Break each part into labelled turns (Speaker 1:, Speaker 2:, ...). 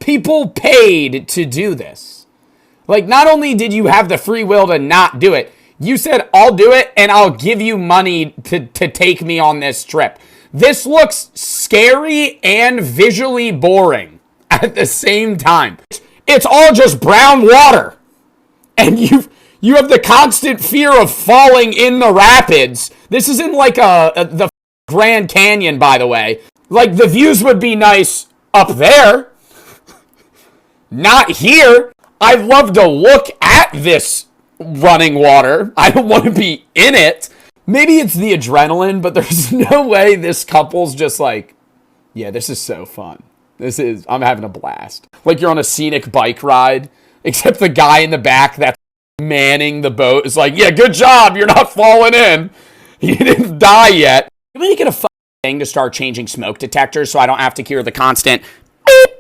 Speaker 1: People paid to do this. Like, not only did you have the free will to not do it, you said, I'll do it and I'll give you money to take me on this trip. This looks scary and visually boring at the same time. It's all just brown water. And you have the constant fear of falling in the rapids. This isn't like the Grand Canyon, by the way. Like, the views would be nice up there. Not here. I'd love to look at this running water. I don't want to be in it. Maybe it's the adrenaline, but there's no way this couple's just like, yeah, this is so fun. I'm having a blast. Like you're on a scenic bike ride, except the guy in the back that's manning the boat is like, yeah, good job. You're not falling in. You didn't die yet. Can we make it a fun thing to start changing smoke detectors so I don't have to hear the constant beep,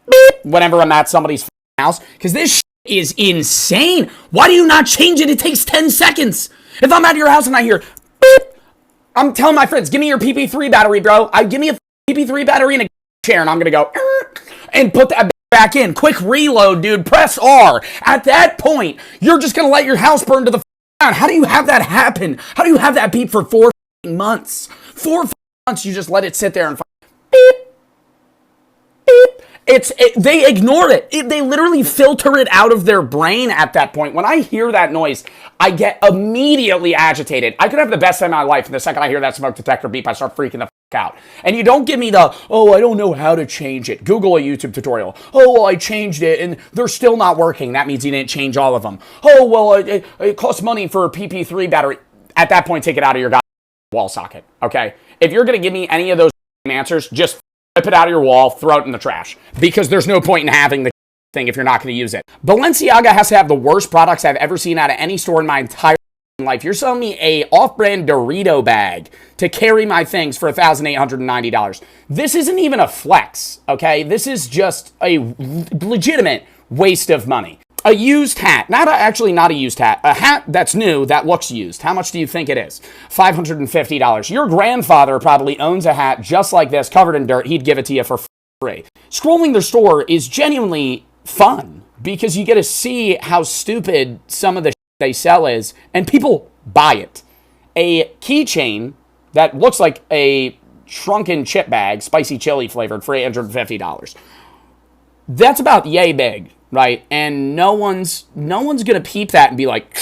Speaker 1: beep whenever I'm at somebody's house? Because this is insane. Why do you not change it? It takes 10 seconds. If I'm at your house and I hear beep, I'm telling my friends, give me your PP3 battery, bro. Give me a PP3 battery and a chair, and I'm going to go and put that back in. Quick reload, dude. Press R. At that point, you're just going to let your house burn to the ground. How do you have that happen? How do you have that beep for 4 months? 4 months, you just let it sit there and beep, beep. They ignore it. They literally filter it out of their brain at that point. When I hear that noise, I get immediately agitated. I could have the best time of my life, and the second I hear that smoke detector beep, I start freaking the out. And you don't give me the, oh, I don't know how to change it. Google a YouTube tutorial. Oh, well, I changed it, and they're still not working. That means you didn't change all of them. Oh, well, it costs money for a PP3 battery. At that point, take it out of your wall socket, okay? If you're going to give me any of those answers, just flip it out of your wall, throw it in the trash, because there's no point in having the thing if you're not going to use it. Balenciaga has to have the worst products I've ever seen out of any store in my entire life. You're selling me a off-brand Dorito bag to carry my things for $1,890. This isn't even a flex, okay? This is just a legitimate waste of money. A used hat. Not a used hat. A hat that's new, that looks used. How much do you think it is? $550. Your grandfather probably owns a hat just like this, covered in dirt. He'd give it to you for free. Scrolling their store is genuinely fun because you get to see how stupid some of the they sell is, and people buy it. A keychain that looks like a shrunken chip bag, spicy chili flavored, for $850. That's about yay big, right? And no one's gonna peep that and be like,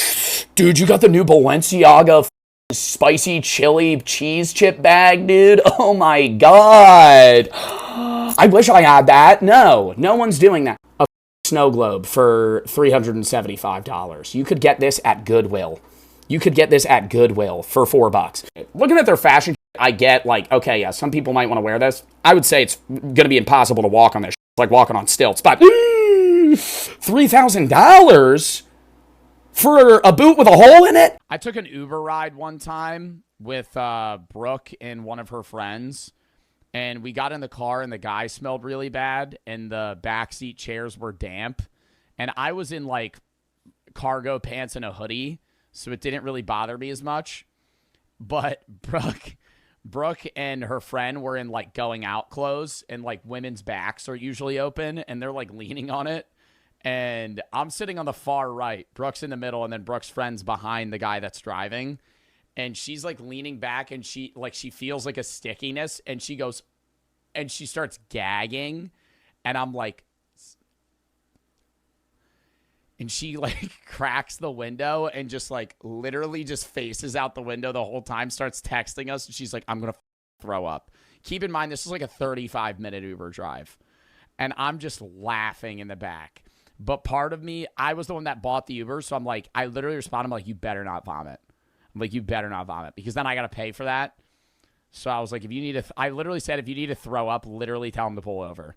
Speaker 1: dude, you got the new Balenciaga spicy chili cheese chip bag, dude? Oh my god. I wish I had that. No one's doing that. A snow globe for $375. You could get this at Goodwill. You could get this at Goodwill for $4. Looking at their fashion, I get like, okay, yeah, some people might want to wear this. I would say it's going to be impossible to walk on this. It's like walking on stilts. But $3,000 for a boot with a hole in it? I took an Uber ride one time with Brooke and one of her friends. And we got in the car, and the guy smelled really bad, and the backseat chairs were damp. And I was in, like, cargo pants and a hoodie, so it didn't really bother me as much. But Brooke and her friend were in, like, going out clothes, and, like, women's backs are usually open, and they're, like, leaning on it. And I'm sitting on the far right. Brooke's in the middle, and then Brooke's friend's behind the guy that's driving. And she's like leaning back, and she feels like a stickiness, and she goes, and she starts gagging, and I'm like, and she like cracks the window and just like literally just faces out the window the whole time, starts texting us, and she's like, I'm gonna throw up. Keep in mind, this is like a 35-minute Uber drive, and I'm just laughing in the back. But part of me, I was the one that bought the Uber, so I'm like, I literally respond, I'm like, you better not vomit. I'm like, you better not vomit, because then I got to pay for that. So I was like, if you need to, I literally said, if you need to throw up, literally tell him to pull over.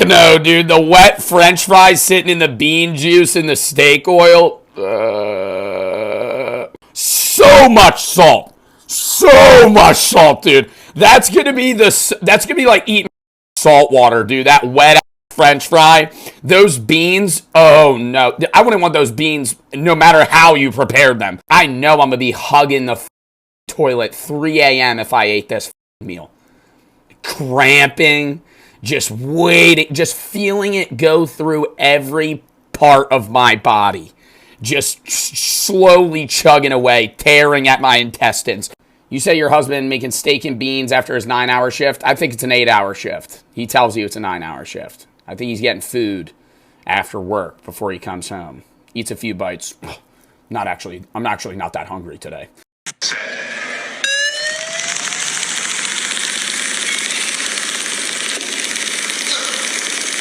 Speaker 1: No, dude, the wet French fries sitting in the bean juice and the steak oil. So much salt. So much salt, dude. That's going to be like eating salt water, dude. That wet French fry, those beans, oh no. I wouldn't want those beans no matter how you prepared them. I know I'm going to be hugging the toilet 3 a.m. if I ate this meal. Cramping, just waiting, just feeling it go through every part of my body. Just slowly chugging away, tearing at my intestines. You say your husband making steak and beans after his 9-hour shift. I think it's an 8-hour shift. He tells you it's a 9-hour shift. I think he's getting food after work before he comes home. Eats a few bites. I'm actually not that hungry today.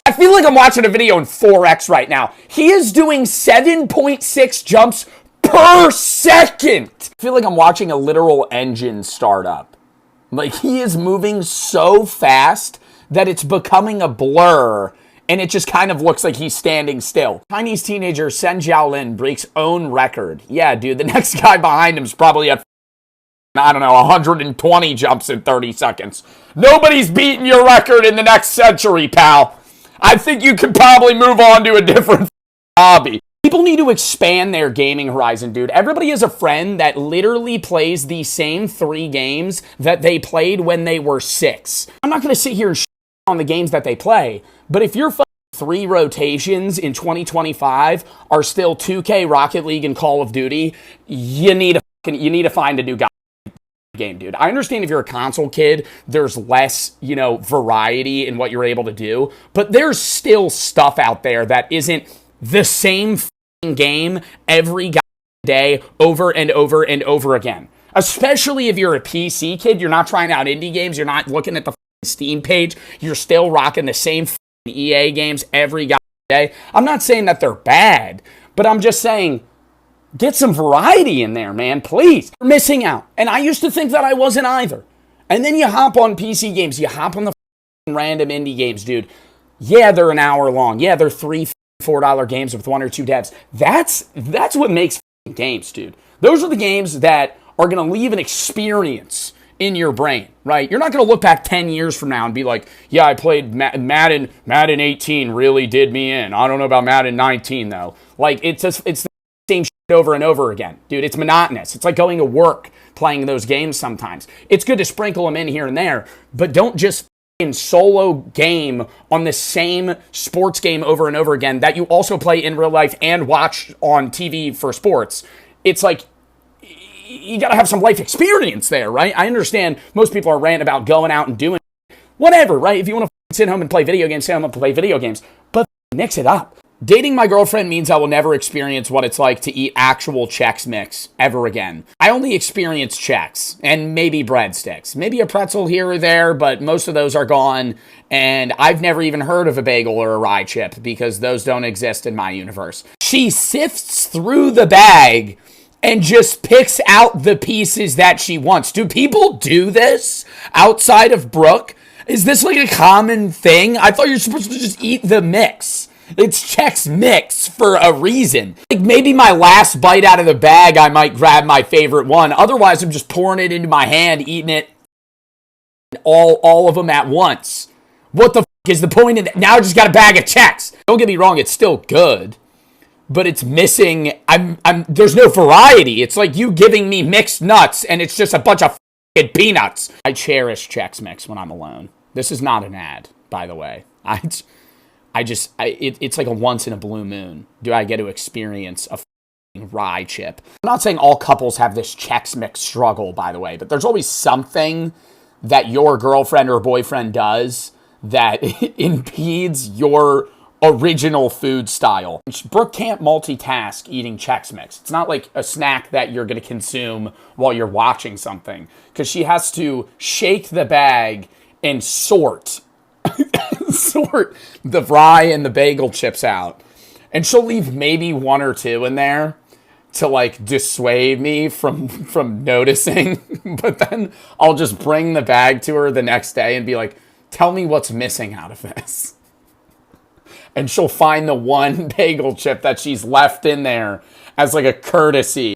Speaker 1: I feel like I'm watching a video in 4X right now. He is doing 7.6 jumps per second. I feel like I'm watching a literal engine start up. Like, he is moving so fast that it's becoming a blur, and it just kind of looks like he's standing still. Chinese teenager Sen Jiaolin breaks own record. Yeah, dude, the next guy behind him is probably at, 120 jumps in 30 seconds. Nobody's beating your record in the next century, pal. I think you could probably move on to a different hobby. People need to expand their gaming horizon, dude. Everybody has a friend that literally plays the same 3 games that they played when they were 6. I'm not going to sit here and on the games that they play, but if your 3 rotations in 2025 are still 2K, Rocket League, and Call of Duty, you need to find a new guy. Game, dude. I understand if you're a console kid, there's less, variety in what you're able to do, but there's still stuff out there that isn't the same game every day over and over and over again. Especially if you're a PC kid, you're not trying out indie games, you're not looking at the Steam page, you're still rocking the same EA games every day. I'm not saying that they're bad, but I'm just saying get some variety in there, man, please. You're missing out. And I used to think that I wasn't either. And then you hop on PC games, you hop on the random indie games, dude. Yeah, they're an hour long. Yeah, they're $3, $4 games with 1 or 2 devs. That's what makes games, dude. Those are the games that are going to leave an experience in your brain, right? You're not going to look back 10 years from now and be like, yeah, I played Madden 18 really did me in. I don't know about Madden 19 though. Like, it's the same shit over and over again. Dude, it's monotonous. It's like going to work playing those games sometimes. It's good to sprinkle them in here and there, but don't just in solo game on the same sports game over and over again that you also play in real life and watch on TV for sports. It's like, you gotta have some life experience there, right? I understand most people are ranting about going out and doing whatever, right? If you want to sit home and play video games, sit home and play video games, but mix it up. Dating my girlfriend means I will never experience what it's like to eat actual Chex Mix ever again. I only experience Chex and maybe breadsticks. Maybe a pretzel here or there, but most of those are gone. And I've never even heard of a bagel or a rye chip because those don't exist in my universe. She sifts through the bag and just picks out the pieces that she wants. Do people do this outside of Brooke? Is this like a common thing? I thought you're supposed to just eat the mix. It's Chex Mix for a reason. Like maybe my last bite out of the bag, I might grab my favorite one. Otherwise, I'm just pouring it into my hand, eating it all of them at once. What the f*** is the point of that? Now I just got a bag of Chex. Don't get me wrong, it's still good, but it's missing. There's no variety. It's like you giving me mixed nuts, and it's just a bunch of f***ing peanuts. I cherish Chex Mix when I'm alone. This is not an ad, by the way. It's like a once in a blue moon. Do I get to experience a rye chip? I'm not saying all couples have this Chex Mix struggle, by the way, but there's always something that your girlfriend or boyfriend does that impedes your original food style. Brooke can't multitask eating Chex Mix. It's not like a snack that you're going to consume while you're watching something, because she has to shake the bag and sort the rye and the bagel chips out. And she'll leave maybe 1 or 2 in there to like dissuade me from noticing. But then I'll just bring the bag to her the next day and be like, tell me what's missing out of this. And she'll find the one bagel chip that she's left in there as like a courtesy.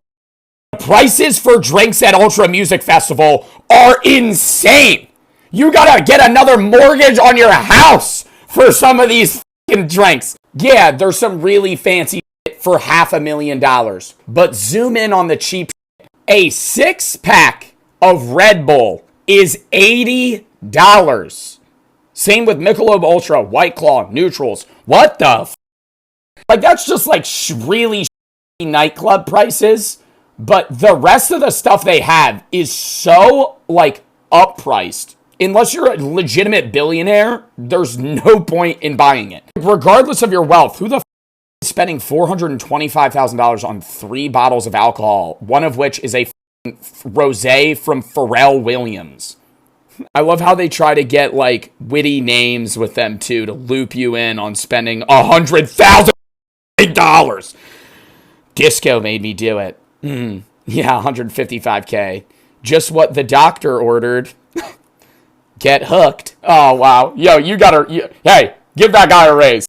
Speaker 1: Prices for drinks at Ultra Music Festival are insane. You gotta get another mortgage on your house for some of these drinks. Yeah, there's some really fancy shit for $500,000. But zoom in on the cheap shit. A 6-pack of Red Bull is $80. Same with Michelob Ultra, White Claw, Neutrals. What the f? Like, that's just like really nightclub prices. But the rest of the stuff they have is so, like, uppriced. Unless you're a legitimate billionaire, there's no point in buying it. Regardless of your wealth, who the f is spending $425,000 on 3 bottles of alcohol, one of which is a rosé from Pharrell Williams? I love how they try to get, like, witty names with them, too, to loop you in on spending $100,000. Disco made me do it. Yeah, $155K. Just what the doctor ordered. Get hooked. Oh, wow. Yo, you gotta... hey, give that guy a raise.